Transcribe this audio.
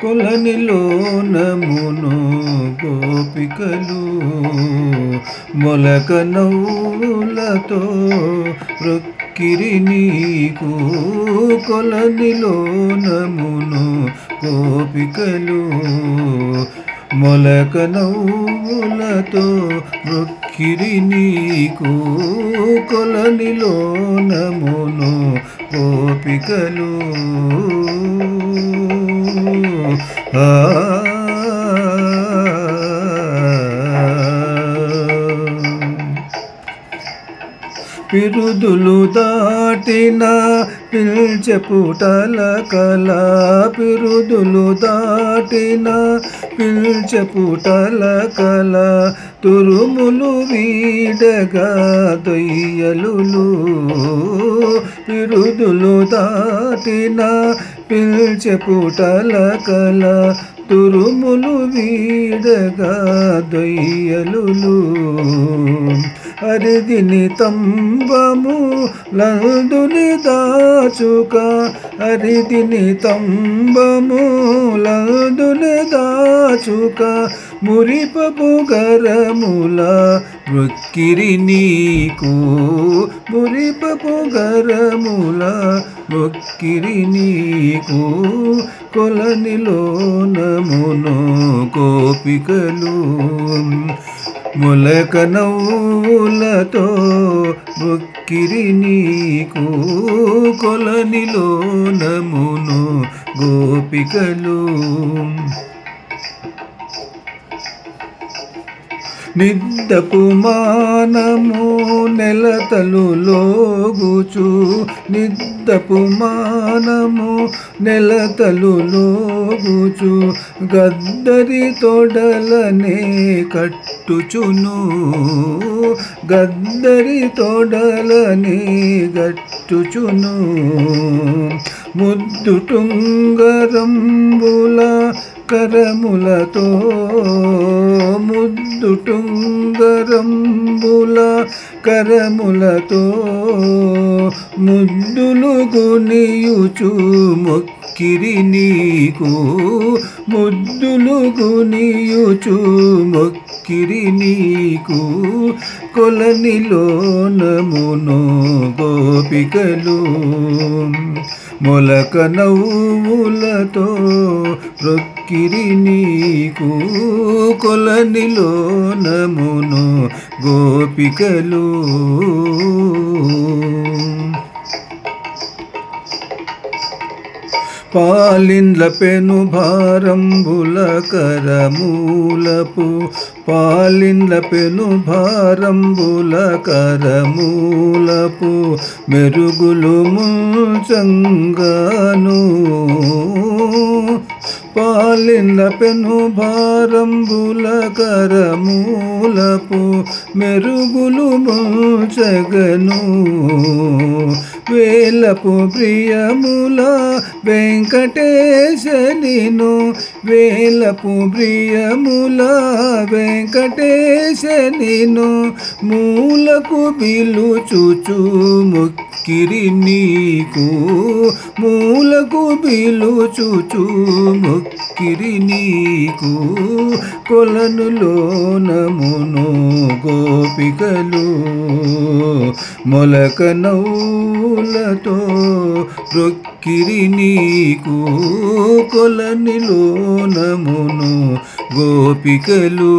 కొలనిలోనమును గోపికలు మొలక నవ్వులతో రొక్కిరి నీకు. కొలనిలోనమును గోపికలు మొలక నవ్వులతో రొక్కిరి నీకు. కొలనిలోనమును గోపికలు పిరుదులు దాటిన పిల్చెపుటల కల. పిరుదులు దాటిన పిల్చెపుటల కల. తురుములు వీడగా దొయ్యలులు. పిరుదులు దాటిన పిల్చెపుటల కల. తురుములు వీడగా దొయ్యలులు. అరిదిని తంబము లందుని దాచుక. అరిదిని తంబము లందుని దాచుక. మురిపపు గరముల మొక్కిరి నీకు. మురిపపు గరముల మొక్కిరి నీకు. కొలనిలోనమును గోపికలు మొలక నవ్వులతో మొక్కిరి నీకు. కొలనిలోనమును గోపికలు నిద్దపు మానము నెలతలు లోగుచు. నిద్దపు మానము నెలతలు లోగుచు. గద్దరి తొడలనే కట్టుచును. గద్దరి తొడలనే గట్టుచును. ముద్దు టుంగరంబుల కరములతో. ముద్దు టుంగరంబుల కరములతో. ముద్దులు గునియుచు మొక్కిరి నీకు. ముద్దులు గునియుచు మొక్కిరి నీకు. కొలనిలోనమును గోపికలు మొలక నవ్వులతో రొక్కిరి నీకు. కొలనిలోనమును గోపికలు పాలిండ్ల పెను భారంబుల కరమూలపు. పాలిండ్ల పెను భారంబుల కరమూలపు. మెరుగులు ముంచంగాను. పాలిండ్ల పెను భారంబుల కరమూలపు. మెరుగులు ముంచగను. వేలపు ప్రియముల వెంకటేశ నిను. వేలపు ప్రియముల వెంకటేశ నిను. మూలకు పిలుచుచు మొక్కిరి నీకు. మూలకు పిలుచుచు మొక్కిరి నీకు. కొలనులోనమును గోపికలు మొలక నవ్వులతో రొక్కిరి నీకు. కొలనిలోనమును గోపికలు